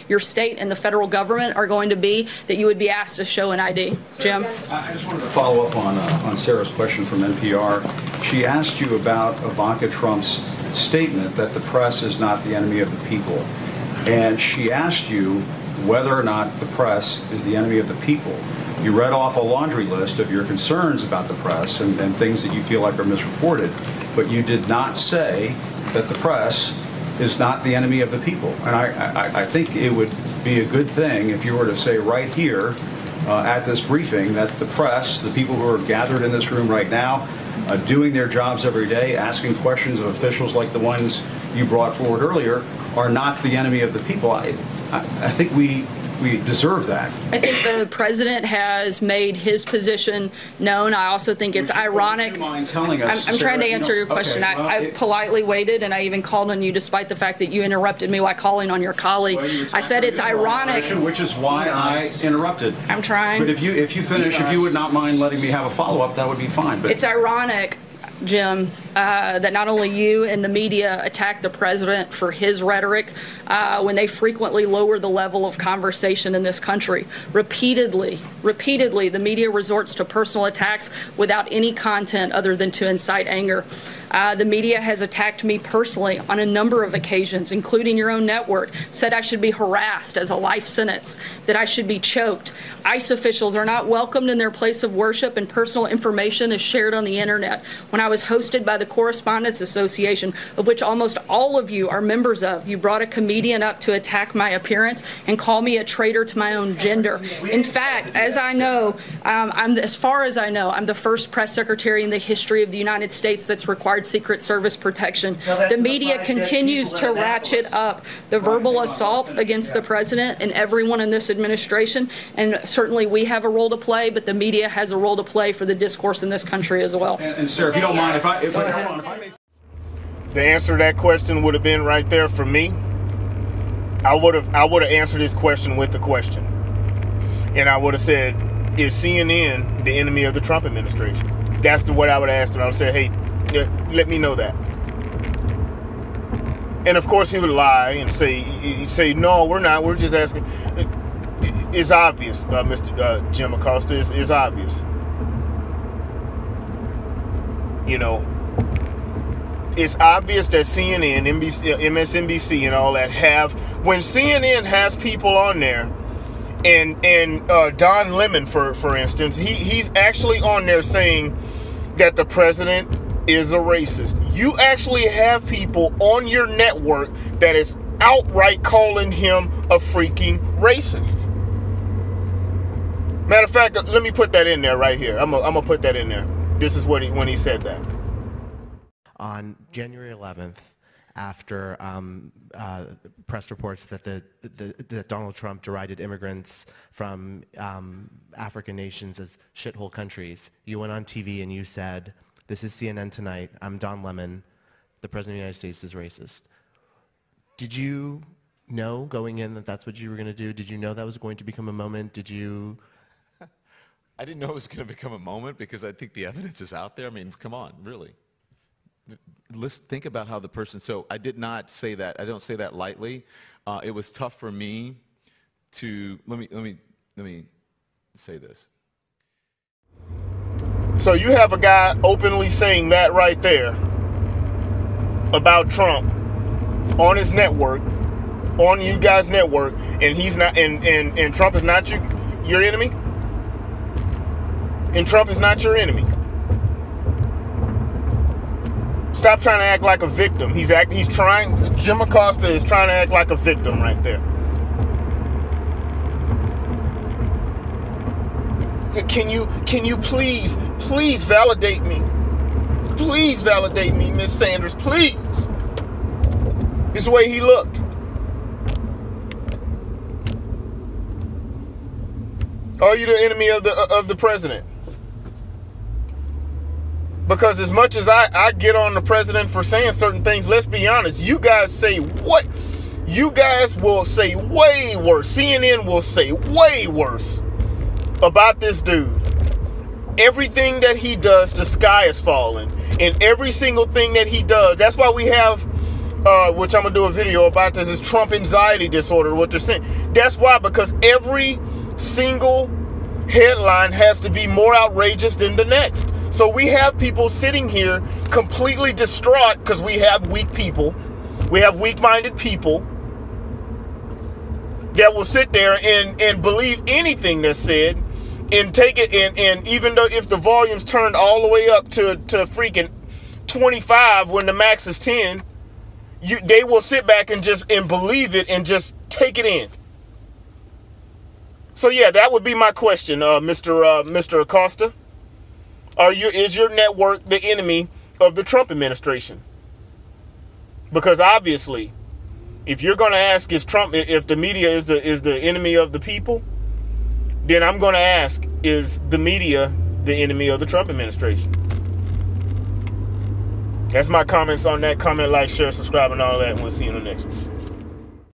your state and the federal government are going to be, that you would be asked to show an ID. Jim? I just wanted to follow up on Sarah's question from NPR. She asked you about Ivanka Trump's statement that the press is not the enemy of the people. And she asked you whether or not the press is the enemy of the people. You read off a laundry list of your concerns about the press and things that you feel like are misreported, but you did not say that the press is not the enemy of the people. And I think it would be a good thing if you were to say right here at this briefing that the press, the people who are gathered in this room right now, doing their jobs every day, asking questions of officials like the ones you brought forward earlier, are not the enemy of the people. I think we deserve that. I think the president has made his position known. I also think it's ironic. Would you mind telling us, I'm trying to answer your question. Okay, well, I politely waited, and I even called on you despite the fact that you interrupted me while calling on your colleague. Well, I said it's ironic. Which is why I interrupted. I'm trying. But if you finish, if you would not mind letting me have a follow-up, that would be fine. But it's ironic, Jim, that not only you and the media attack the president for his rhetoric when they frequently lower the level of conversation in this country. Repeatedly, the media resorts to personal attacks without any content other than to incite anger. The media has attacked me personally on a number of occasions, including your own network, said I should be harassed as a life sentence, that I should be choked. ICE officials are not welcomed in their place of worship, and personal information is shared on the internet. When I was hosted by the Correspondents Association, of which almost all of you are members of, you brought a comedian up to attack my appearance and call me a traitor to my own gender. In fact, as I know, as far as I know, I'm the first press secretary in the history of the United States that's required Secret Service protection. The media continues to ratchet up the verbal assault against the president and everyone in this administration, and certainly we have a role to play, but the media has a role to play for the discourse in this country as well. And sir, if you don't mind, if I may. The answer to that question would have been right there for me. I would have answered this question with the question, and I would have said, "Is CNN the enemy of the Trump administration?" That's what I would have asked him. I would say, "Hey, let me know that." And of course he would lie and say, "No, we're not. We're just asking." It's obvious, Mr. Jim Acosta. It's obvious. You know, it's obvious that CNN, NBC, MSNBC, and all that when CNN has people on there, and Don Lemon, for instance, he's actually on there saying that the president is a racist. You actually have people on your network that is outright calling him a freaking racist. Matter of fact, let me put that in there right here. I'm gonna put that in there. This is when he said that. On January 11th, after press reports that Donald Trump derided immigrants from African nations as shithole countries, you went on TV and you said, "This is CNN Tonight. I'm Don Lemon. The President of the United States is racist." Did you know going in that that's what you were going to do? Did you know that was going to become a moment? Did you? I didn't know it was going to become a moment because I think the evidence is out there. I mean, come on, really. Let's think about how the person, so I did not say that. I don't say that lightly. It was tough for me to, let me say this. So you have a guy openly saying that right there about Trump on his network, on you guys' network, and he's not, and Trump is not your enemy? And Trump is not your enemy. Stop trying to act like a victim. Jim Acosta is trying to act like a victim right there. Can you please validate me? Please validate me, Miss Sanders, please. This is the way he looked. Are you the enemy of the president? Because as much as I get on the president for saying certain things, let's be honest, you guys say what? You guys will say way worse. CNN will say way worse about this dude. Everything that he does, the sky is falling. And every single thing that he does, that's why we have which I'm gonna do a video about this, is Trump anxiety disorder, what they're saying. That's why, because every single headline has to be more outrageous than the next. So we have people sitting here completely distraught because we have weak people. We have weak-minded people that will sit there and believe anything that's said and take it, and even though if the volume's turned all the way up to freaking 25 when the max is 10, they will sit back and just believe it and just take it in. So yeah, that would be my question, Mr. Acosta. Is your network the enemy of the Trump administration? Because obviously, if you're going to ask if the media is the enemy of the people, then I'm going to ask, is the media the enemy of the Trump administration? That's my comments on that. Comment, like, share, subscribe, and all that. And we'll see you in the next one.